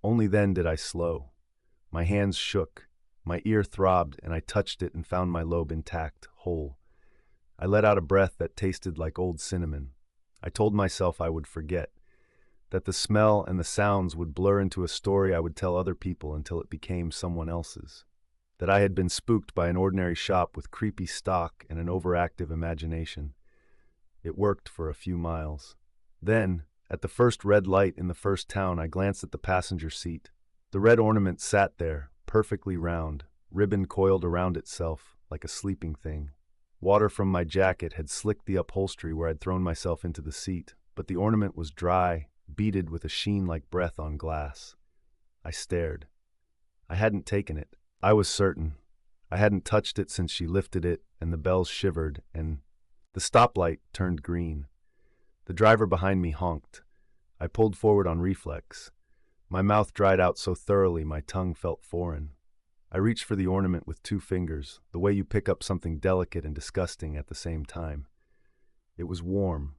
Only then did I slow. My hands shook, my ear throbbed, and I touched it and found my lobe intact, whole. I let out a breath that tasted like old cinnamon. I told myself I would forget, that the smell and the sounds would blur into a story I would tell other people until it became someone else's. That I had been spooked by an ordinary shop with creepy stock and an overactive imagination. It worked for a few miles. Then, at the first red light in the first town, I glanced at the passenger seat. The red ornament sat there, perfectly round, ribbon coiled around itself, like a sleeping thing. Water from my jacket had slicked the upholstery where I'd thrown myself into the seat, but the ornament was dry, beaded with a sheen like breath on glass. I stared. I hadn't taken it. I was certain. I hadn't touched it since she lifted it, and the bells shivered, and the stoplight turned green. The driver behind me honked. I pulled forward on reflex. My mouth dried out so thoroughly my tongue felt foreign. I reached for the ornament with 2 fingers, the way you pick up something delicate and disgusting at the same time. It was warm,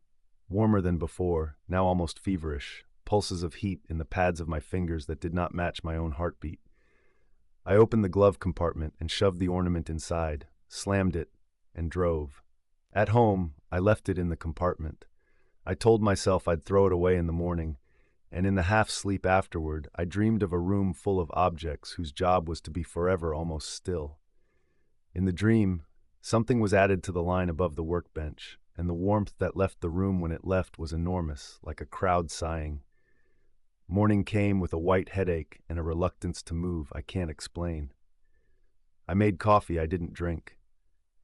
warmer than before, now almost feverish, pulses of heat in the pads of my fingers that did not match my own heartbeat. I opened the glove compartment and shoved the ornament inside, slammed it, and drove. At home, I left it in the compartment. I told myself I'd throw it away in the morning, and in the half-sleep afterward, I dreamed of a room full of objects whose job was to be forever almost still. In the dream, something was added to the line above the workbench, and the warmth that left the room when it left was enormous, like a crowd sighing. Morning came with a white headache and a reluctance to move I can't explain. I made coffee I didn't drink.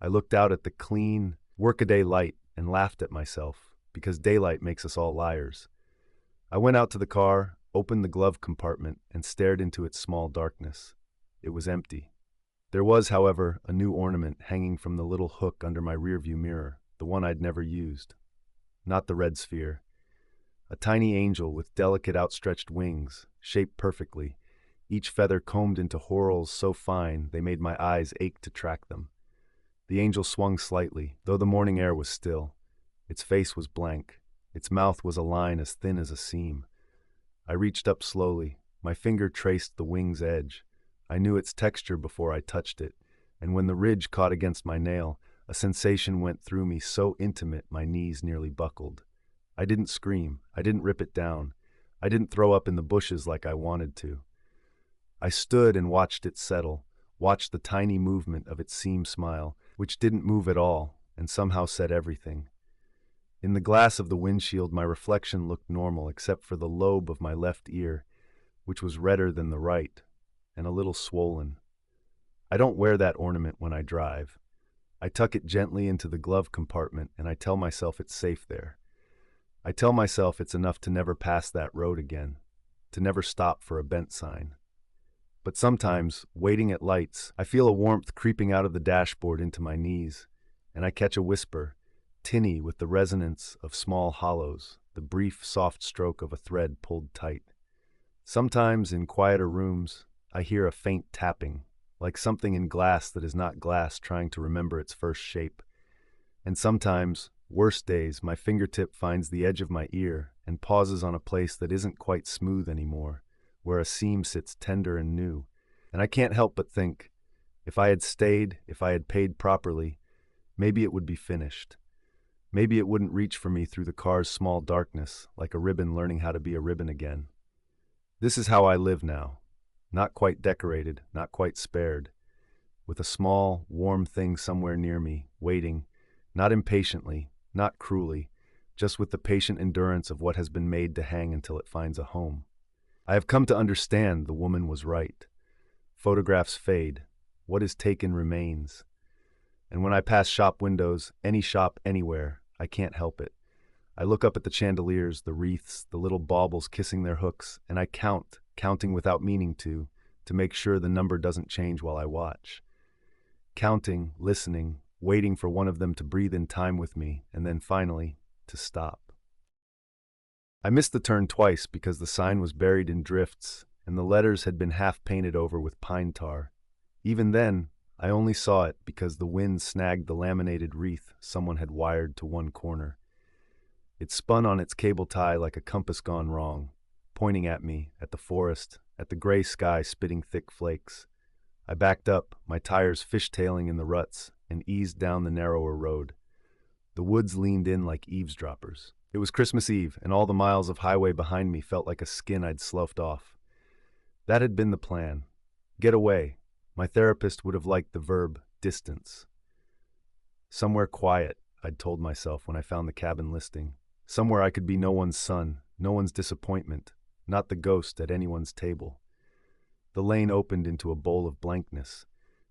I looked out at the clean, workaday light and laughed at myself, because daylight makes us all liars. I went out to the car, opened the glove compartment, and stared into its small darkness. It was empty. There was, however, a new ornament hanging from the little hook under my rearview mirror, the one I'd never used. Not the red sphere. A tiny angel with delicate outstretched wings, shaped perfectly, each feather combed into whorls so fine they made my eyes ache to track them. The angel swung slightly, though the morning air was still. Its face was blank. Its mouth was a line as thin as a seam. I reached up slowly. My finger traced the wing's edge. I knew its texture before I touched it, and when the ridge caught against my nail, a sensation went through me so intimate my knees nearly buckled. I didn't scream. I didn't rip it down. I didn't throw up in the bushes like I wanted to. I stood and watched it settle, watched the tiny movement of its seam smile, which didn't move at all, and somehow said everything. In the glass of the windshield, my reflection looked normal except for the lobe of my left ear, which was redder than the right, and a little swollen. I don't wear that ornament when I drive. I tuck it gently into the glove compartment, and I tell myself it's safe there. I tell myself it's enough to never pass that road again, to never stop for a bent sign. But sometimes, waiting at lights, I feel a warmth creeping out of the dashboard into my knees, and I catch a whisper, tinny with the resonance of small hollows, the brief, soft stroke of a thread pulled tight. Sometimes, in quieter rooms, I hear a faint tapping, like something in glass that is not glass trying to remember its first shape. And sometimes, worse days, my fingertip finds the edge of my ear and pauses on a place that isn't quite smooth anymore, where a seam sits tender and new. And I can't help but think, if I had stayed, if I had paid properly, maybe it would be finished. Maybe it wouldn't reach for me through the car's small darkness, like a ribbon learning how to be a ribbon again. This is how I live now. Not quite decorated, not quite spared, with a small, warm thing somewhere near me, waiting, not impatiently, not cruelly, just with the patient endurance of what has been made to hang until it finds a home. I have come to understand the woman was right. Photographs fade. What is taken remains. And when I pass shop windows, any shop anywhere, I can't help it. I look up at the chandeliers, the wreaths, the little baubles kissing their hooks, and I count, counting without meaning to make sure the number doesn't change while I watch. Counting, listening, waiting for one of them to breathe in time with me, and then finally, to stop. I missed the turn twice because the sign was buried in drifts, and the letters had been half painted over with pine tar. Even then, I only saw it because the wind snagged the laminated wreath someone had wired to one corner. It spun on its cable tie like a compass gone wrong, pointing at me, at the forest, at the gray sky spitting thick flakes. I backed up, my tires fishtailing in the ruts, and eased down the narrower road. The woods leaned in like eavesdroppers. It was Christmas Eve, and all the miles of highway behind me felt like a skin I'd sloughed off. That had been the plan. Get away. My therapist would have liked the verb distance. Somewhere quiet, I'd told myself when I found the cabin listing. Somewhere I could be no one's son, no one's disappointment, not the ghost at anyone's table. The lane opened into a bowl of blankness.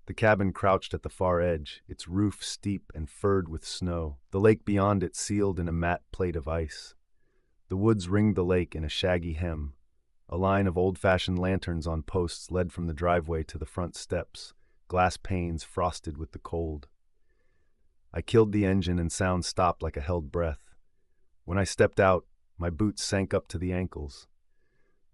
The cabin crouched at the far edge, its roof steep and furred with snow, the lake beyond it sealed in a matte plate of ice. The woods ringed the lake in a shaggy hem. A line of old-fashioned lanterns on posts led from the driveway to the front steps, glass panes frosted with the cold. I killed the engine and sound stopped like a held breath. When I stepped out, my boots sank up to the ankles.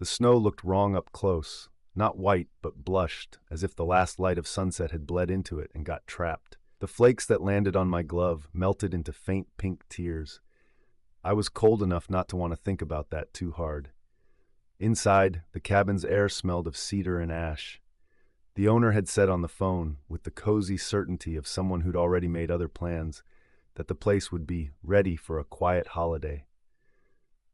The snow looked wrong up close, not white but blushed, as if the last light of sunset had bled into it and got trapped. The flakes that landed on my glove melted into faint pink tears. I was cold enough not to want to think about that too hard. Inside, the cabin's air smelled of cedar and ash. The owner had said on the phone, with the cozy certainty of someone who'd already made other plans, that the place would be ready for a quiet holiday.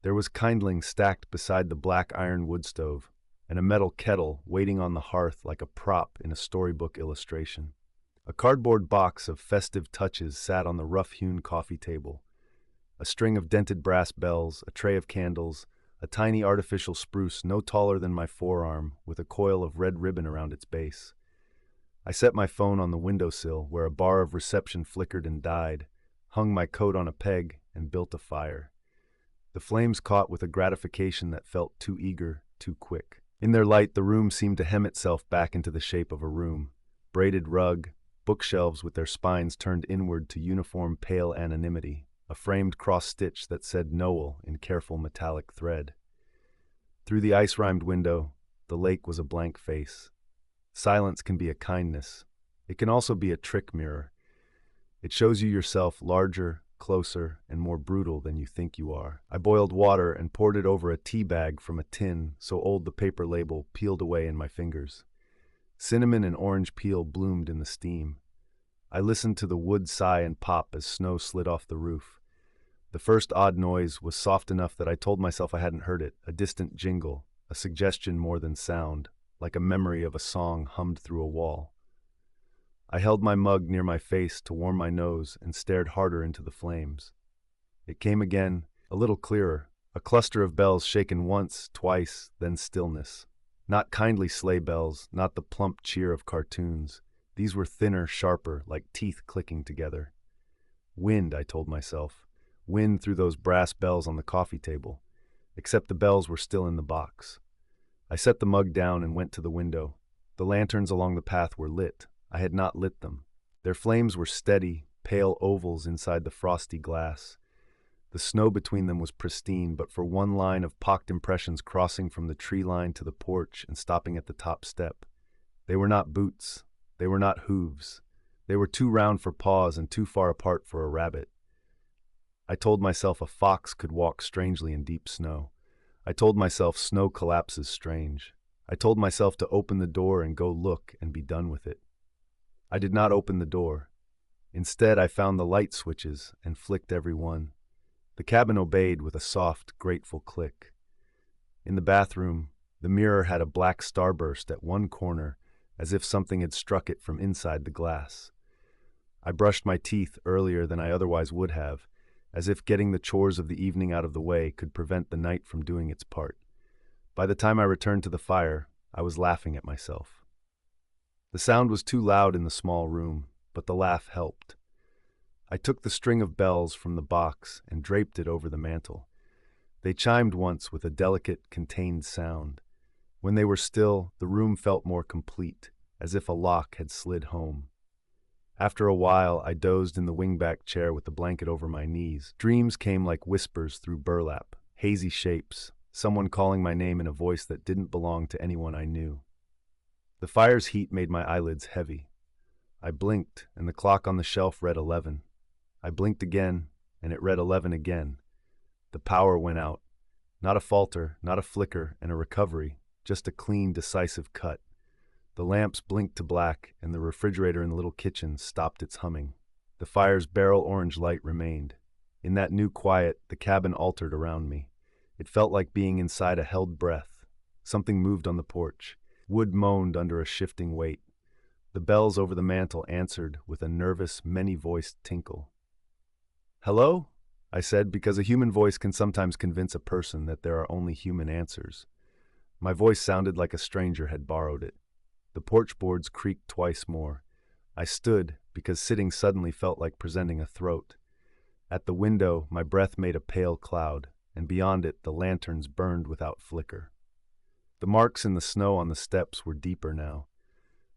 There was kindling stacked beside the black iron wood stove, and a metal kettle waiting on the hearth like a prop in a storybook illustration. A cardboard box of festive touches sat on the rough-hewn coffee table. A string of dented brass bells, a tray of candles, a tiny artificial spruce no taller than my forearm with a coil of red ribbon around its base. I set my phone on the windowsill where a bar of reception flickered and died, hung my coat on a peg, and built a fire. The flames caught with a gratification that felt too eager, too quick. In their light, the room seemed to hem itself back into the shape of a room. Braided rug, bookshelves with their spines turned inward to uniform pale anonymity, a framed cross-stitch that said Noel in careful metallic thread. Through the ice-rimed window, the lake was a blank face. Silence can be a kindness. It can also be a trick mirror. It shows you yourself larger, closer, and more brutal than you think you are. I boiled water and poured it over a tea bag from a tin so old the paper label peeled away in my fingers. Cinnamon and orange peel bloomed in the steam. I listened to the wood sigh and pop as snow slid off the roof. The first odd noise was soft enough that I told myself I hadn't heard it, a distant jingle, a suggestion more than sound, like a memory of a song hummed through a wall. I held my mug near my face to warm my nose and stared harder into the flames. It came again, a little clearer, a cluster of bells shaken once, twice, then stillness. Not kindly sleigh bells, not the plump cheer of cartoons. These were thinner, sharper, like teeth clicking together. Wind, I told myself. Wind through those brass bells on the coffee table. Except the bells were still in the box. I set the mug down and went to the window. The lanterns along the path were lit. I had not lit them. Their flames were steady, pale ovals inside the frosty glass. The snow between them was pristine, but for one line of pocked impressions crossing from the tree line to the porch and stopping at the top step. They were not boots. They were not hooves. They were too round for paws and too far apart for a rabbit. I told myself a fox could walk strangely in deep snow. I told myself snow collapses strange. I told myself to open the door and go look and be done with it. I did not open the door. Instead, I found the light switches and flicked every one. The cabin obeyed with a soft, grateful click. In the bathroom, the mirror had a black starburst at one corner, as if something had struck it from inside the glass. I brushed my teeth earlier than I otherwise would have, as if getting the chores of the evening out of the way could prevent the night from doing its part. By the time I returned to the fire, I was laughing at myself. The sound was too loud in the small room, but the laugh helped. I took the string of bells from the box and draped it over the mantel. They chimed once with a delicate, contained sound. When they were still, the room felt more complete, as if a lock had slid home. After a while, I dozed in the wingback chair with the blanket over my knees. Dreams came like whispers through burlap, hazy shapes, someone calling my name in a voice that didn't belong to anyone I knew. The fire's heat made my eyelids heavy. I blinked, and the clock on the shelf read 11. I blinked again, and it read 11 again. The power went out. Not a falter, not a flicker, and a recovery, just a clean, decisive cut. The lamps blinked to black, and the refrigerator in the little kitchen stopped its humming. The fire's barrel orange light remained. In that new quiet, the cabin altered around me. It felt like being inside a held breath. Something moved on the porch. Wood moaned under a shifting weight. The bells over the mantel answered with a nervous, many-voiced tinkle. "Hello?" I said, because a human voice can sometimes convince a person that there are only human answers. My voice sounded like a stranger had borrowed it. The porch boards creaked twice more. I stood, because sitting suddenly felt like presenting a throat. At the window, my breath made a pale cloud, and beyond it, the lanterns burned without flicker. The marks in the snow on the steps were deeper now.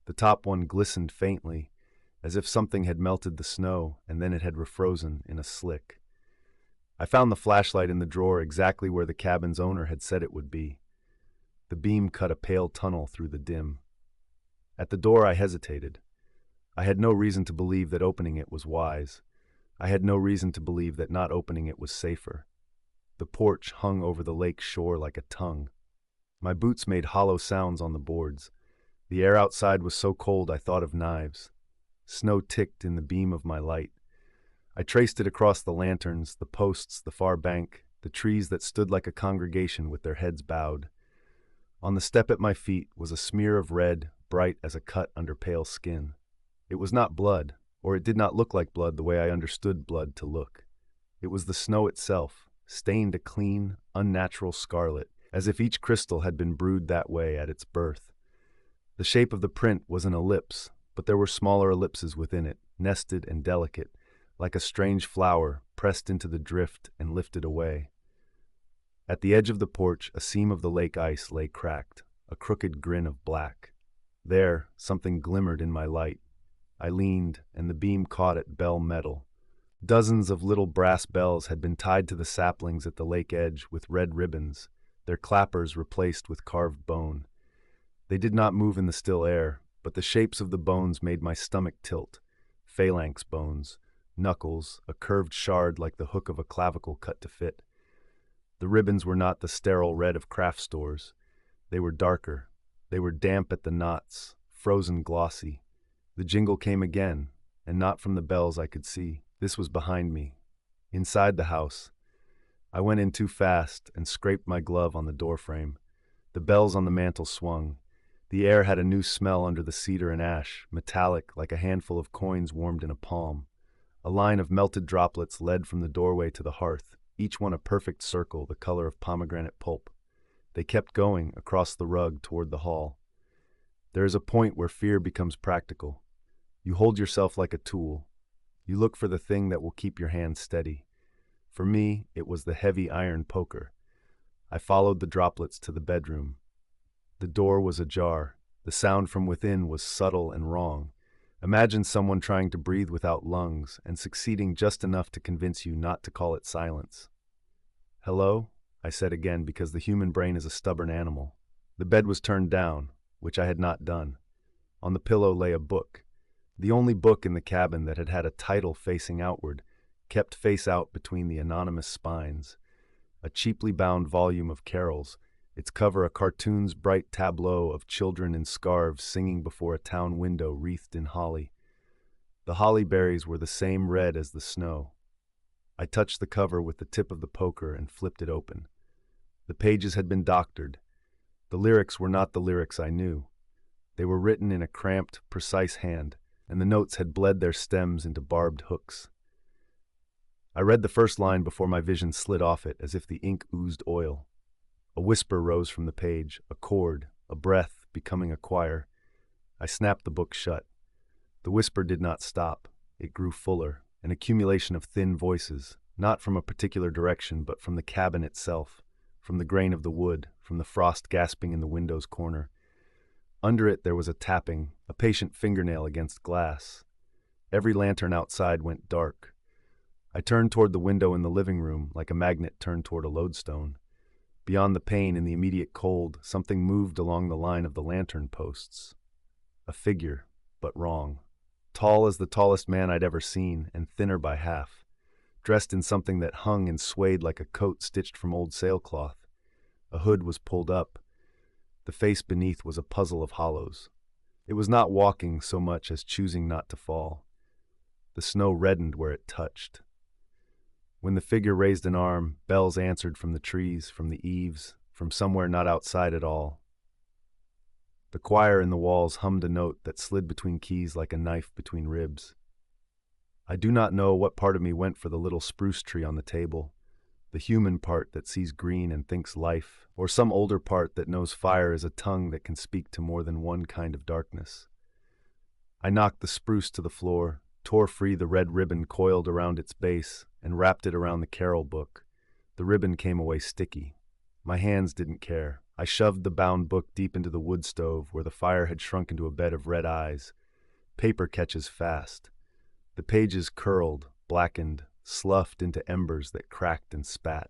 The top one glistened faintly, as if something had melted the snow and then it had refrozen in a slick. I found the flashlight in the drawer exactly where the cabin's owner had said it would be. The beam cut a pale tunnel through the dim. At the door I hesitated. I had no reason to believe that opening it was wise. I had no reason to believe that not opening it was safer. The porch hung over the lake shore like a tongue. My boots made hollow sounds on the boards. The air outside was so cold I thought of knives. Snow ticked in the beam of my light. I traced it across the lanterns, the posts, the far bank, the trees that stood like a congregation with their heads bowed. On the step at my feet was a smear of red, bright as a cut under pale skin. It was not blood, or it did not look like blood the way I understood blood to look. It was the snow itself, stained a clean, unnatural scarlet, as if each crystal had been brewed that way at its birth. The shape of the print was an ellipse, but there were smaller ellipses within it, nested and delicate, like a strange flower pressed into the drift and lifted away. At the edge of the porch, a seam of the lake ice lay cracked, a crooked grin of black. There, something glimmered in my light. I leaned, and the beam caught at bell metal. Dozens of little brass bells had been tied to the saplings at the lake edge with red ribbons, their clappers replaced with carved bone. They did not move in the still air, but the shapes of the bones made my stomach tilt. Phalanx bones, knuckles, a curved shard like the hook of a clavicle cut to fit. The ribbons were not the sterile red of craft stores. They were darker. They were damp at the knots, frozen glossy. The jingle came again, and not from the bells I could see. This was behind me, inside the house. I went in too fast and scraped my glove on the doorframe. The bells on the mantel swung. The air had a new smell under the cedar and ash, metallic like a handful of coins warmed in a palm. A line of melted droplets led from the doorway to the hearth, each one a perfect circle the color of pomegranate pulp. They kept going across the rug toward the hall. There is a point where fear becomes practical. You hold yourself like a tool. You look for the thing that will keep your hand steady. For me, it was the heavy iron poker. I followed the droplets to the bedroom. The door was ajar. The sound from within was subtle and wrong. Imagine someone trying to breathe without lungs and succeeding just enough to convince you not to call it silence. "Hello?" I said again, because the human brain is a stubborn animal. The bed was turned down, which I had not done. On the pillow lay a book. The only book in the cabin that had had a title facing outward, kept face out between the anonymous spines. A cheaply bound volume of carols, its cover a cartoon's bright tableau of children in scarves singing before a town window wreathed in holly. The holly berries were the same red as the snow. I touched the cover with the tip of the poker and flipped it open. The pages had been doctored. The lyrics were not the lyrics I knew. They were written in a cramped, precise hand, and the notes had bled their stems into barbed hooks. I read the first line before my vision slid off it, as if the ink oozed oil. A whisper rose from the page, a chord, a breath becoming a choir. I snapped the book shut. The whisper did not stop. It grew fuller, an accumulation of thin voices, not from a particular direction, but from the cabin itself, from the grain of the wood, from the frost gasping in the window's corner. Under it there was a tapping, a patient fingernail against glass. Every lantern outside went dark. I turned toward the window in the living room like a magnet turned toward a lodestone. Beyond the pane in the immediate cold, something moved along the line of the lantern posts. A figure, but wrong. Tall as the tallest man I'd ever seen, and thinner by half. Dressed in something that hung and swayed like a coat stitched from old sailcloth. A hood was pulled up. The face beneath was a puzzle of hollows. It was not walking so much as choosing not to fall. The snow reddened where it touched. When the figure raised an arm, bells answered from the trees, from the eaves, from somewhere not outside at all. The choir in the walls hummed a note that slid between keys like a knife between ribs. I do not know what part of me went for the little spruce tree on the table, the human part that sees green and thinks life, or some older part that knows fire is a tongue that can speak to more than one kind of darkness. I knocked the spruce to the floor, tore free the red ribbon coiled around its base, and wrapped it around the carol book. The ribbon came away sticky. My hands didn't care. I shoved the bound book deep into the wood stove where the fire had shrunk into a bed of red eyes. Paper catches fast. The pages curled, blackened, sloughed into embers that cracked and spat.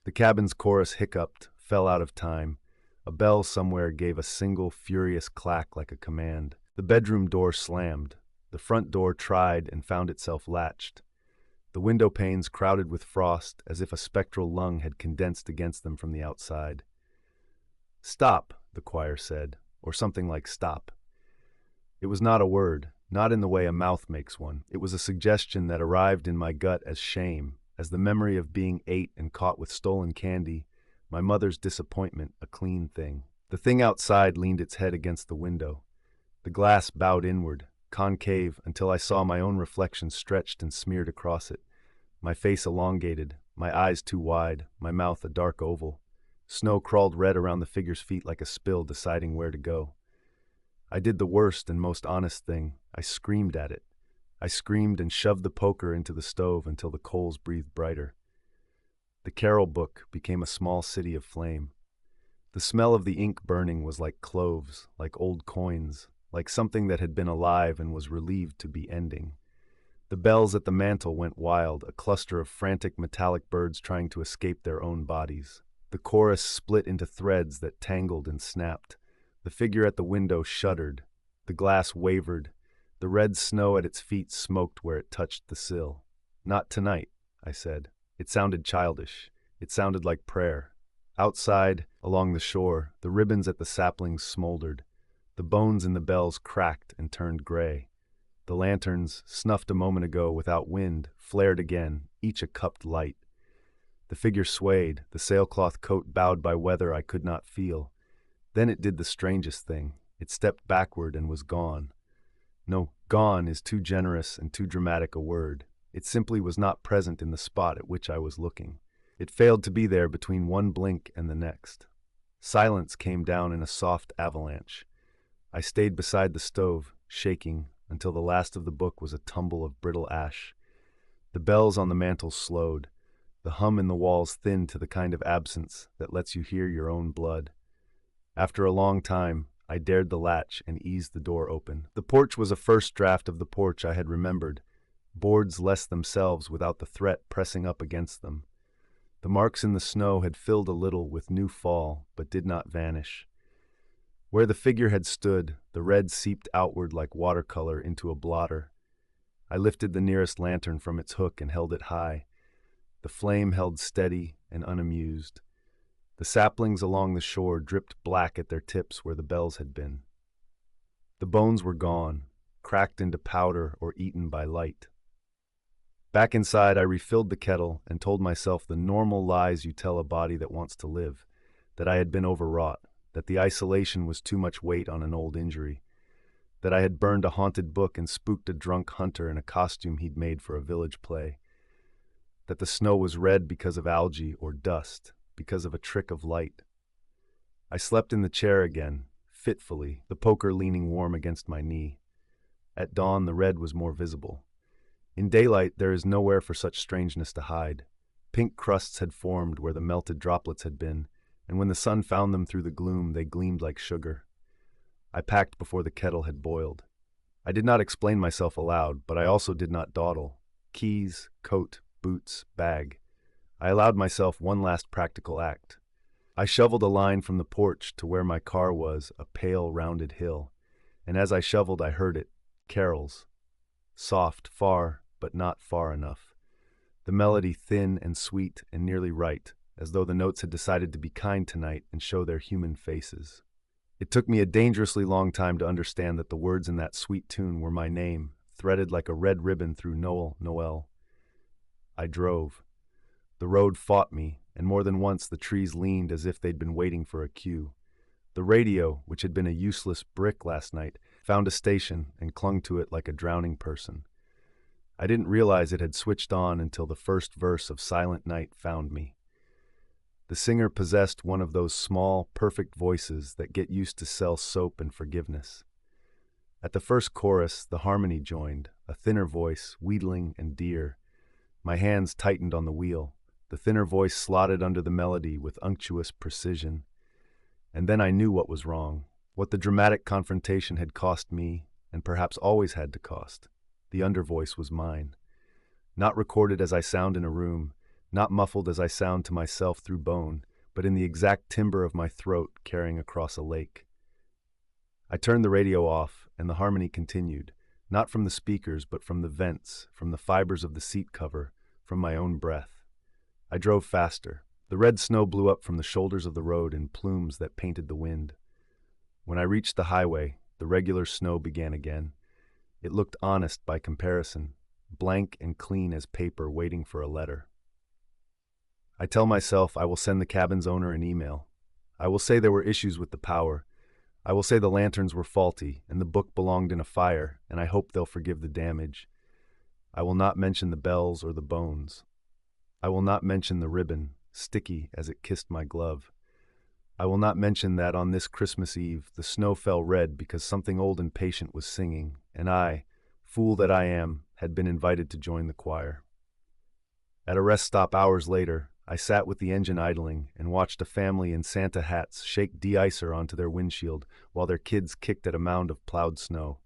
The cabin's chorus hiccuped, fell out of time. A bell somewhere gave a single furious clack like a command. The bedroom door slammed. The front door tried and found itself latched. The window panes crowded with frost as if a spectral lung had condensed against them from the outside. "Stop," the choir said, or something like stop. It was not a word, not in the way a mouth makes one. It was a suggestion that arrived in my gut as shame, as the memory of being ate and caught with stolen candy, my mother's disappointment, a clean thing. The thing outside leaned its head against the window. The glass bowed inward, concave, until I saw my own reflection stretched and smeared across it. My face elongated, my eyes too wide, my mouth a dark oval. Snow crawled red around the figure's feet like a spill deciding where to go. I did the worst and most honest thing. I screamed at it. I screamed and shoved the poker into the stove until the coals breathed brighter. The carol book became a small city of flame. The smell of the ink burning was like cloves, like old coins, like something that had been alive and was relieved to be ending. The bells at the mantel went wild, a cluster of frantic metallic birds trying to escape their own bodies. The chorus split into threads that tangled and snapped. The figure at the window shuddered. The glass wavered. The red snow at its feet smoked where it touched the sill. "Not tonight," I said. It sounded childish. It sounded like prayer. Outside, along the shore, the ribbons at the saplings smoldered. The bones in the bells cracked and turned gray. The lanterns, snuffed a moment ago without wind, flared again, each a cupped light. The figure swayed, the sailcloth coat bowed by weather I could not feel. Then it did the strangest thing. It stepped backward and was gone. No, gone is too generous and too dramatic a word. It simply was not present in the spot at which I was looking. It failed to be there between one blink and the next. Silence came down in a soft avalanche. I stayed beside the stove, shaking, until the last of the book was a tumble of brittle ash. The bells on the mantel slowed. The hum in the walls thinned to the kind of absence that lets you hear your own blood. After a long time, I dared the latch and eased the door open. The porch was a first draft of the porch I had remembered, boards less themselves without the threat pressing up against them. The marks in the snow had filled a little with new fall, but did not vanish. Where the figure had stood, the red seeped outward like watercolor into a blotter. I lifted the nearest lantern from its hook and held it high. The flame held steady and unamused. The saplings along the shore dripped black at their tips where the bells had been. The bones were gone, cracked into powder or eaten by light. Back inside, I refilled the kettle and told myself the normal lies you tell a body that wants to live, that I had been overwrought, that the isolation was too much weight on an old injury, that I had burned a haunted book and spooked a drunk hunter in a costume he'd made for a village play, that the snow was red because of algae or dust, because of a trick of light. I slept in the chair again, fitfully, the poker leaning warm against my knee. At dawn, the red was more visible. In daylight, there is nowhere for such strangeness to hide. Pink crusts had formed where the melted droplets had been, and when the sun found them through the gloom, they gleamed like sugar. I packed before the kettle had boiled. I did not explain myself aloud, but I also did not dawdle. Keys, coat, boots, bag. I allowed myself one last practical act. I shoveled a line from the porch to where my car was, a pale, rounded hill, and as I shoveled, I heard it, carols. Soft, far, but not far enough. The melody thin and sweet and nearly right, as though the notes had decided to be kind tonight and show their human faces. It took me a dangerously long time to understand that the words in that sweet tune were my name, threaded like a red ribbon through Noel. I drove. The road fought me, and more than once the trees leaned as if they'd been waiting for a cue. The radio, which had been a useless brick last night, found a station and clung to it like a drowning person. I didn't realize it had switched on until the first verse of Silent Night found me. The singer possessed one of those small, perfect voices that get used to sell soap and forgiveness. At the first chorus, the harmony joined, a thinner voice, wheedling and dear. My hands tightened on the wheel. The thinner voice slotted under the melody with unctuous precision. And then I knew what was wrong, what the dramatic confrontation had cost me, and perhaps always had to cost. The undervoice was mine. Not recorded as I sound in a room, not muffled as I sound to myself through bone, but in the exact timbre of my throat carrying across a lake. I turned the radio off, and the harmony continued, not from the speakers, but from the vents, from the fibers of the seat cover, from my own breath. I drove faster. The red snow blew up from the shoulders of the road in plumes that painted the wind. When I reached the highway, the regular snow began again. It looked honest by comparison, blank and clean as paper waiting for a letter. I tell myself I will send the cabin's owner an email. I will say there were issues with the power. I will say the lanterns were faulty and the book belonged in a fire, and I hope they'll forgive the damage. I will not mention the bells or the bones. I will not mention the ribbon, sticky as it kissed my glove. I will not mention that on this Christmas Eve the snow fell red because something old and patient was singing, and I, fool that I am, had been invited to join the choir. At a rest stop hours later, I sat with the engine idling and watched a family in Santa hats shake de-icer onto their windshield while their kids kicked at a mound of plowed snow.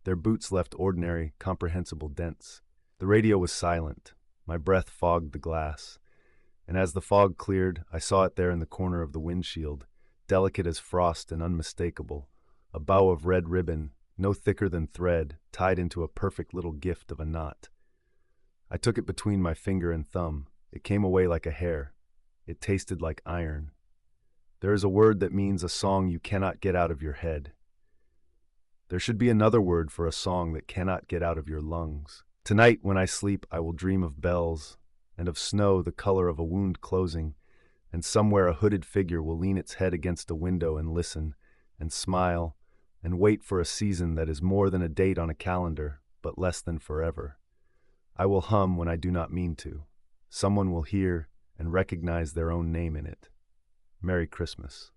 Their boots left ordinary, comprehensible dents. The radio was silent. My breath fogged the glass. And as the fog cleared, I saw it there in the corner of the windshield, delicate as frost and unmistakable, a bow of red ribbon, no thicker than thread, tied into a perfect little gift of a knot. I took it between my finger and thumb. It came away like a hair. It tasted like iron. There is a word that means a song you cannot get out of your head. There should be another word for a song that cannot get out of your lungs. Tonight, when I sleep, I will dream of bells, and of snow the color of a wound closing, and somewhere a hooded figure will lean its head against a window and listen, and smile, and wait for a season that is more than a date on a calendar, but less than forever. I will hum when I do not mean to. Someone will hear and recognize their own name in it. Merry Christmas.